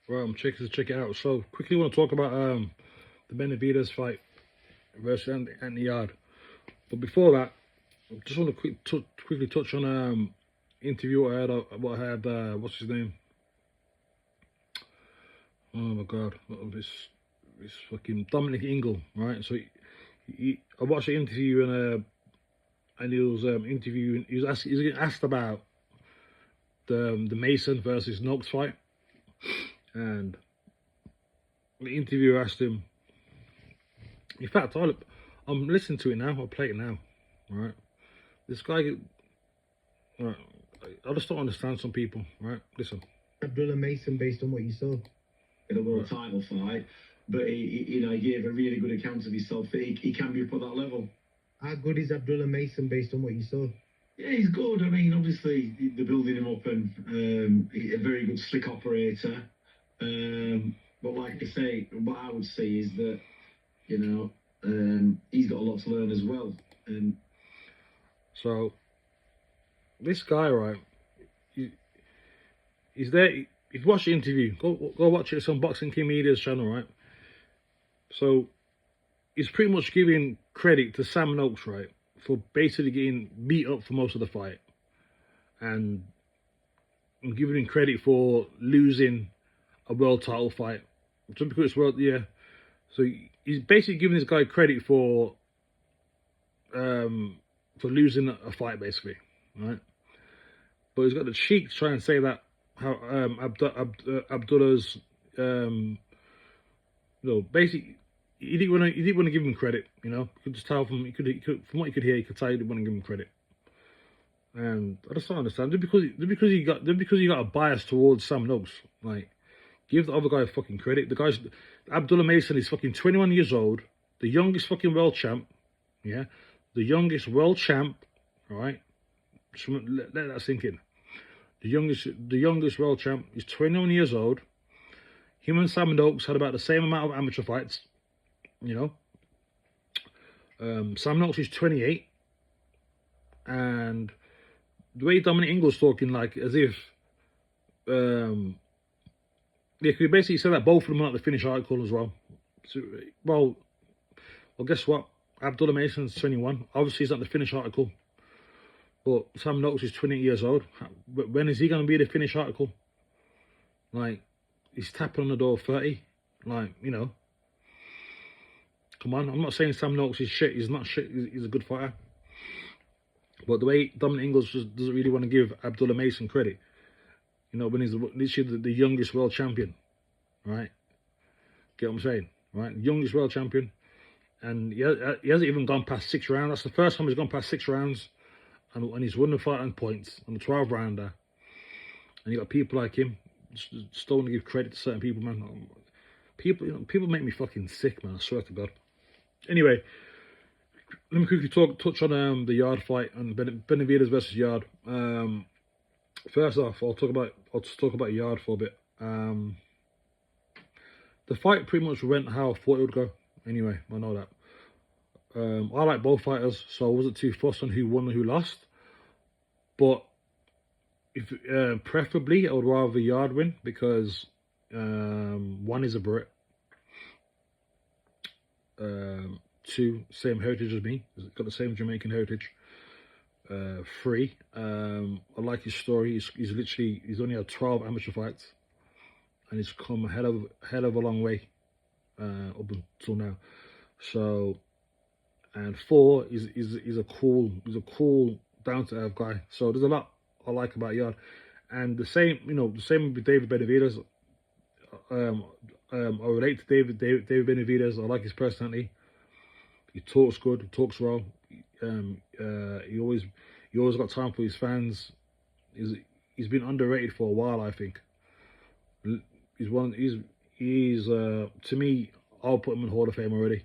Right, I'm checking to check it out. So quickly want to talk about the Benavidez fight versus Anthony Yard. But before that, I just want to quickly touch on interview I had what's his name? Oh my god, this fucking Dominic Ingle, right? So I watched the interview and he was interviewing. He was getting asked about the Mason versus Noakes fight, and the interviewer asked him. In fact, I'm listening to it now. I'll play it now, right? This guy, right? I just don't understand some people, right? Listen. Abdullah Mason, based on what you saw in a world title fight, but he gave a really good account of himself. He can be up at that level. How good is Abdullah Mason based on what you saw? Yeah, he's good. I mean, obviously they're building him up, and he's a very good slick operator. But like I say, what I would say is that he's got a lot to learn as well. And so this guy, right? He's there. If you watch the interview, go watch it. It's on Boxing King Media's channel, right? So he's pretty much giving credit to Sam Noakes, right, for basically getting beat up for most of the fight, and giving him credit for losing a world title fight just because it's world. Yeah, so he's basically giving this guy credit for losing a fight, basically, right? But he's got the cheek to try and say that how Abdullah's basically he didn't want to give him credit. You could just tell from from what you could hear, you could tell he didn't want to give him credit. And I just don't understand. Just because he got a bias towards Sam Noakes, like, give the other guy fucking credit. The guy's Abdullah Mason is fucking 21 years old, the youngest fucking world champ. Yeah, the youngest world champ. All right, just let that sink in. The youngest world champ is 21 years old. Him and Sam Noakes had about the same amount of amateur fights. Sam Noakes is 28, and the way Dominic Ingle's talking, like as if they could basically say that both of them are not the finished article as well. So, well, guess what? Abdullah Mason's 21. Obviously, he's not the finished article. But Sam Noakes is 20 years old. When is he going to be the finished article? Like, he's tapping on the door of 30. Like, come on. I'm not saying Sam Noakes is shit. He's not shit. He's a good fighter. But the way Dominic Ingles just doesn't really want to give Abdullah Mason credit. When he's literally the youngest world champion. Right? Get what I'm saying? Right? Youngest world champion. And he hasn't even gone past 6 rounds. That's the first time he's gone past 6 rounds. And he's won the fight on points on the 12 rounder. And you got people like him. Just don't want to give credit to certain people, man. People make me fucking sick, man. I swear to God. Anyway, let me quickly touch on the Yard fight and Benavidez versus Yard. First off, I'll just talk about Yard for a bit. The fight pretty much went how I thought it would go. Anyway, I know that. I like both fighters, so I wasn't too fussed on who won and who lost. But if preferably, I would rather Yard win because one is a Brit. 2, same heritage as me. He's got the same Jamaican heritage. 3, I like his story. He's only had 12 amateur fights, and he's come a hell of a long way up until now. So, and 4 is a cool down to earth guy. So there's a lot I like about Yard, and the same with David Benavidez. I relate to David Benavidez. I like his personality. He talks good. He talks well. He always got time for his fans. He's been underrated for a while, I think. He's to me, I'll put him in Hall of Fame already.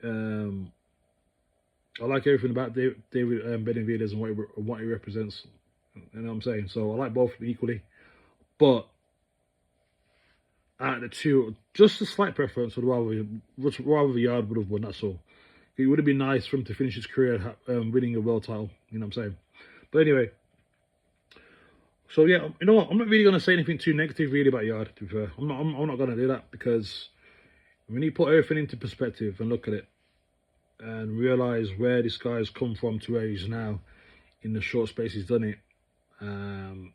I like everything about David Benavidez and what he represents. You know what I'm saying? So I like both equally, but out of the two, just a slight preference would rather Yard would have won. That's all. It would have been nice for him to finish his career winning a world title. You know what I'm saying? But anyway, So yeah, you know what? I'm not really gonna say anything too negative really about Yard. To be fair, I'm not gonna do that, because when you put everything into perspective and look at it and realize where this guy's come from to where he's now in the short space he's done it, and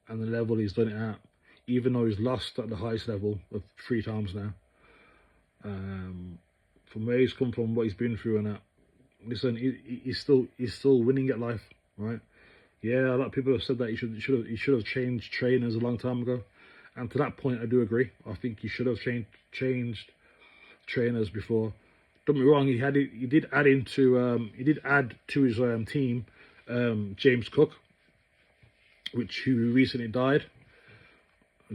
the level he's done it at, even though he's lost at the highest level of 3 times now, from where he's come from, what he's been through, and that. Listen, he's still winning at life, right? Yeah, a lot of people have said that he should have changed trainers a long time ago, and to that point, I do agree. I think he should have changed trainers before. Don't get me wrong, he did add to his team James Cook, who recently died.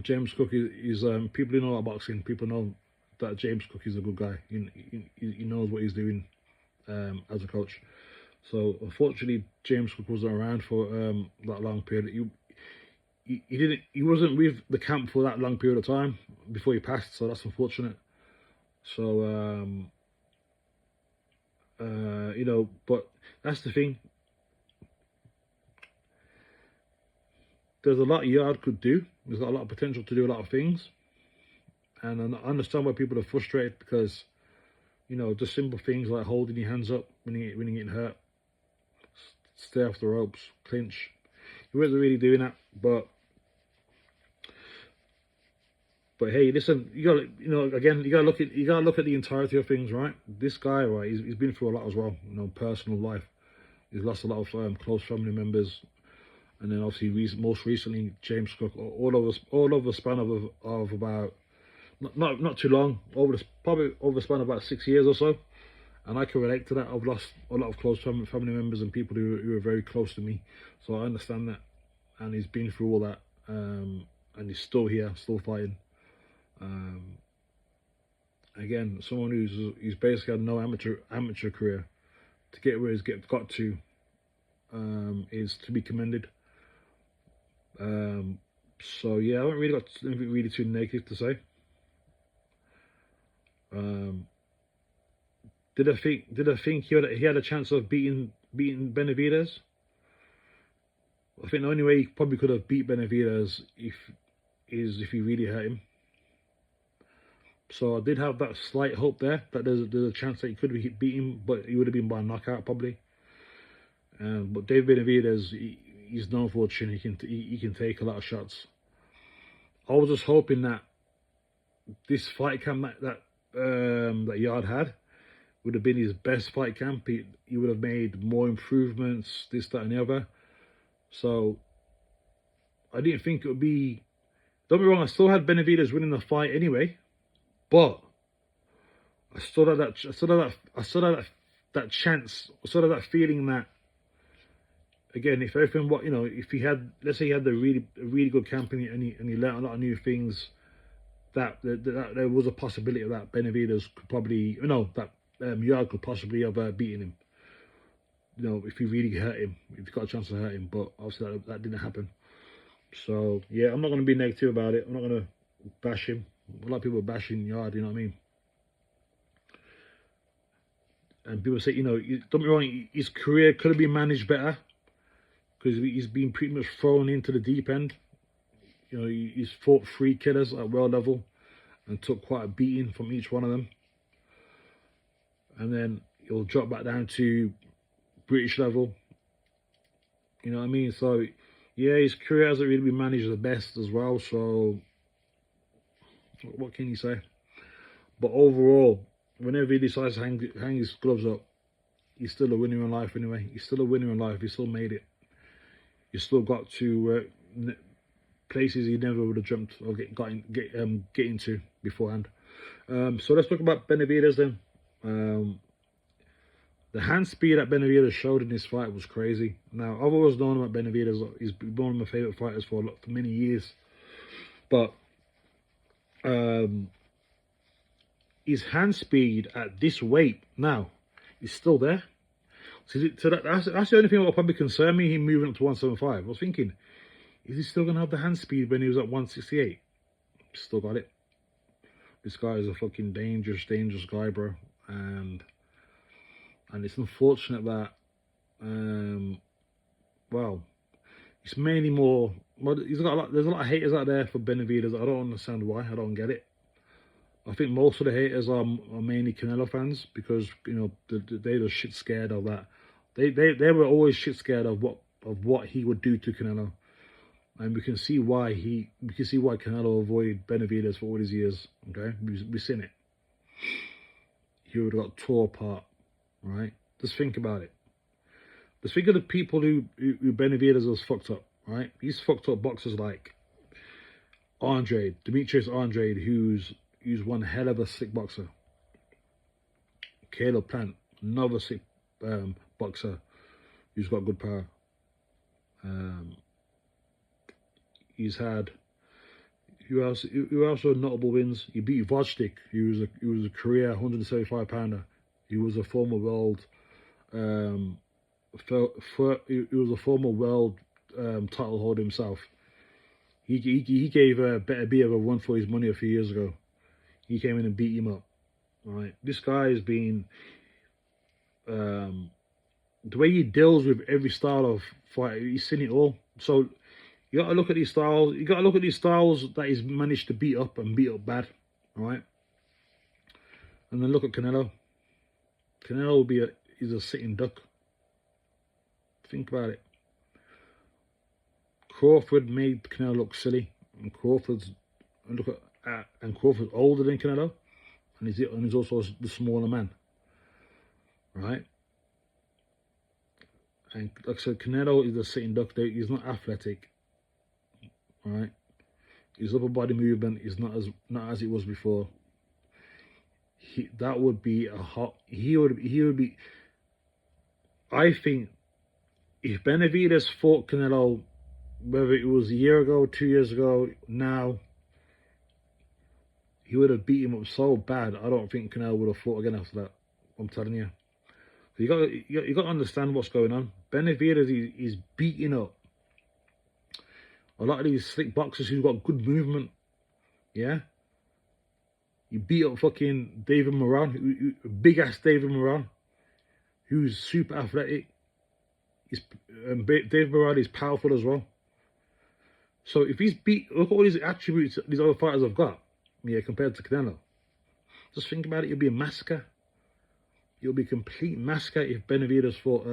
James Cook is people who know about boxing. People know that James Cook is a good guy. He knows what he's doing as a coach. So unfortunately, James Cook wasn't around for that long period. He wasn't with the camp for that long period of time before he passed. So that's unfortunate. So you know, but that's the thing. There's a lot Yard could do. There's got a lot of potential to do a lot of things, and I understand why people are frustrated, because, you know, just simple things like holding your hands up when you're getting hurt, stay off the ropes, clinch. He wasn't really doing that, but hey, listen, you got, you know, again, you gotta look at the entirety of things, right? This guy, right, he's been through a lot as well, you know, personal life. He's lost a lot of close family members, and then obviously most recently James Cook. All over the span of about not too long, probably over the span of about 6 years or so. And I can relate to that. I've lost a lot of close family members and people who are very close to me, so I understand that. And he's been through all that, and he's still here, still fighting. Again, someone who's basically had no amateur career, to get where he's got to, is to be commended. So yeah, I haven't really got anything really too negative to say. Did I think he had a chance of beating BENAVIDEZ? I think the only way he probably could have beat BENAVIDEZ is if he really hurt him. So I did have that slight hope there that there's a chance that he could beat him, but he would have been by knockout probably. But Dave BENAVIDEZ, he's known for chin. He can take a lot of shots. I was just hoping that this fight camp that Yard had would have been his best fight camp. He would have made more improvements, this, that, and the other. So I didn't think it would be. Don't be wrong, I still had BENAVIDEZ winning the fight anyway, but I still had that chance. I still had that feeling that, again, if everything, what, you know, if he had, let's say he had the really good camp and he learned a lot of new things, that there was a possibility of that BENAVIDEZ could probably, you know, that Yard could possibly have beaten him. You know, if he really hurt him, if he got a chance to hurt him, but obviously that didn't happen. So yeah, I'm not going to be negative about it. I'm not going to bash him. A lot of people are bashing Yard, you know what I mean? And people say, you know, don't be wrong, his career could have been managed better, because he's been pretty much thrown into the deep end. You know, he's fought 3 killers at world level and took quite a beating from each one of them. And then he'll drop back down to British level. You know what I mean? So yeah, his career hasn't really been managed the best as well. So what can you say? But overall, whenever he decides to hang his gloves up, he's still a winner in life anyway. He's still a winner in life. He still made it. He still got to places he never would have dreamt of getting to beforehand. So let's talk about BENAVIDEZ then. The hand speed that BENAVIDEZ showed in this fight was crazy. Now, I've always known about BENAVIDEZ. He's been one of my favourite fighters for many years. But his hand speed at this weight now is still there. So that's the only thing that will probably concern me, him moving up to 175. I was thinking, is he still going to have the hand speed when he was at 168? Still got it. This guy is a fucking dangerous guy, bro. And it's unfortunate that, well, it's mainly more Well, he's got a lot. There's a lot of haters out there for Benavidez. I don't understand why. I don't get it. I think most of the haters are mainly Canelo fans because they're just shit scared of that. They were always shit scared of what he would do to Canelo, and we can see why Canelo avoided Benavidez for all these years. Okay, we've seen it. He would have got tore apart, right? Just think about it. Just think of the people who Benavidez has fucked up, right? He's fucked up boxers like Demetrius Andrade, who's one hell of a sick boxer. Caleb Plant, another sick boxer who's got good power. He's had who else notable wins. He beat Vodstick, who was a career 175 pounder. He was a former world title holder himself. He gave Better B a run for his money a few years ago. He came in and beat him up. All right, this guy has been the way he deals with every style of fight. He's seen it all. So you got to look at these styles. You got to look at these styles that he's managed to beat up and beat up bad. All right, and then look at Canelo. Canelo he's a sitting duck. Think about it. Crawford made Canelo look silly, and Crawford's older than Canelo, and he's also the smaller man, right? And like I said, Canelo is a sitting duck. He's not athletic, right? His upper body movement is not as it was before. That would be a hot. He would be. I think if Benavidez fought Canelo, whether it was a year ago, 2 years ago, now, he would have beat him up so bad. I don't think Canelo would have fought again after that. I'm telling you. You got to understand what's going on. Benavidez is beating up a lot of these slick boxers who've got good movement. Yeah. He beat up fucking David Moran, big ass David Moran, who's super athletic. David Moran is powerful as well. So if he's look at all these attributes these other fighters have got, yeah, compared to Canelo. Just think about it. It'll be a massacre. It'll be a complete massacre if Benavidez fought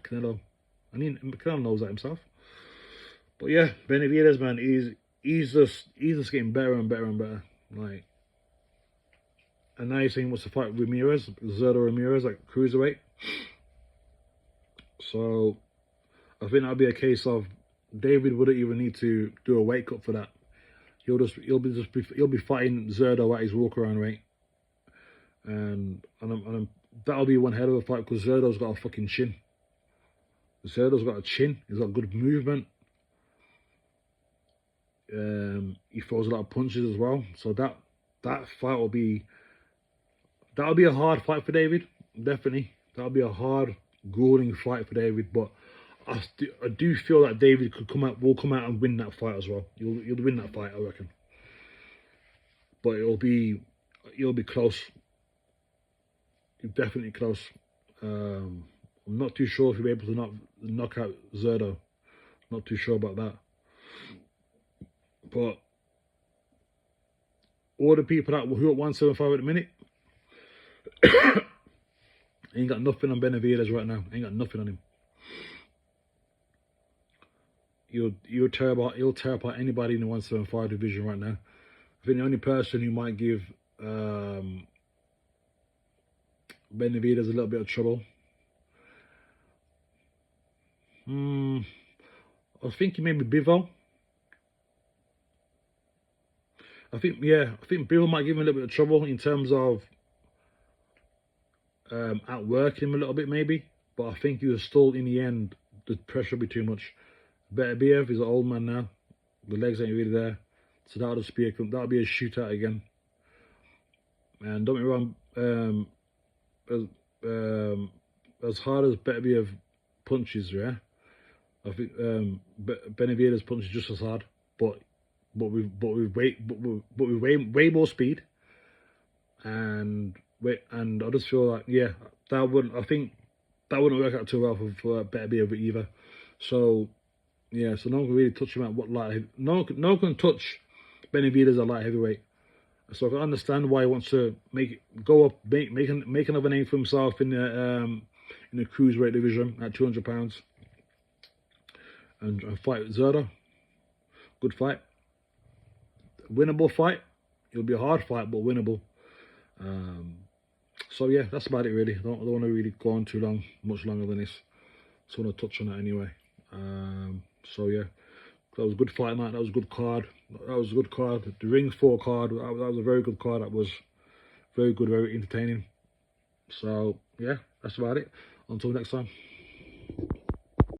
Canelo. I mean, Canelo knows that himself. But yeah, Benavidez, man, he's just getting better and better and better. Like, and now you're saying what's the fight with Ramirez, Zerdo Ramirez, like cruiserweight. So I think that'll be a case of David wouldn't even need to do a weight cut for that. He'll be fighting Zerdo at his walk around weight, and that'll be one hell of a fight because Zerdo's got a fucking chin. Zerdo's got a chin. He's got good movement. He throws a lot of punches as well. So that fight that'll be a hard fight for David. Definitely, that'll be a hard, grueling fight for David. But I do feel that David will come out and win that fight as well. He'll win that fight, I reckon. But it'll be close. Definitely close. I'm not too sure if he'll be able to knock out Zerdo. Not too sure about that. But all the people who are at 175 at the minute ain't got nothing on Benavidez right now. Ain't got nothing on him. He'll tear apart anybody in the 175 division right now. I think the only person who might give Benavidez a little bit of trouble. I was thinking maybe Bivol. I think Bivol might give him a little bit of trouble in terms of outworking him a little bit maybe. But I think he was still, in the end, the pressure will be too much. Beterbiev is an old man now. The legs ain't really there. So that'll be a shootout again. And don't get me wrong, as hard as Beterbiev punches, yeah, I think Benavidez punches just as hard, but with way more speed, and I just feel like that wouldn't work out too well for Beterbiev either. So Yeah, so no one can really touch him at what light. No one can touch Benavidez at light heavyweight. So I can understand why he wants to go up, make another name for himself in the cruiserweight division at 200 pounds, and fight with Zerda. Good fight, winnable fight. It'll be a hard fight, but winnable. So yeah, that's about it really. I don't want to really go on too long, much longer than this. Just want to touch on it anyway. So yeah, that was a good fight night. That was a good card. That was a good card. The Ring 4 card. That was a very good card. That was very good, very entertaining. So yeah, that's about it. Until next time.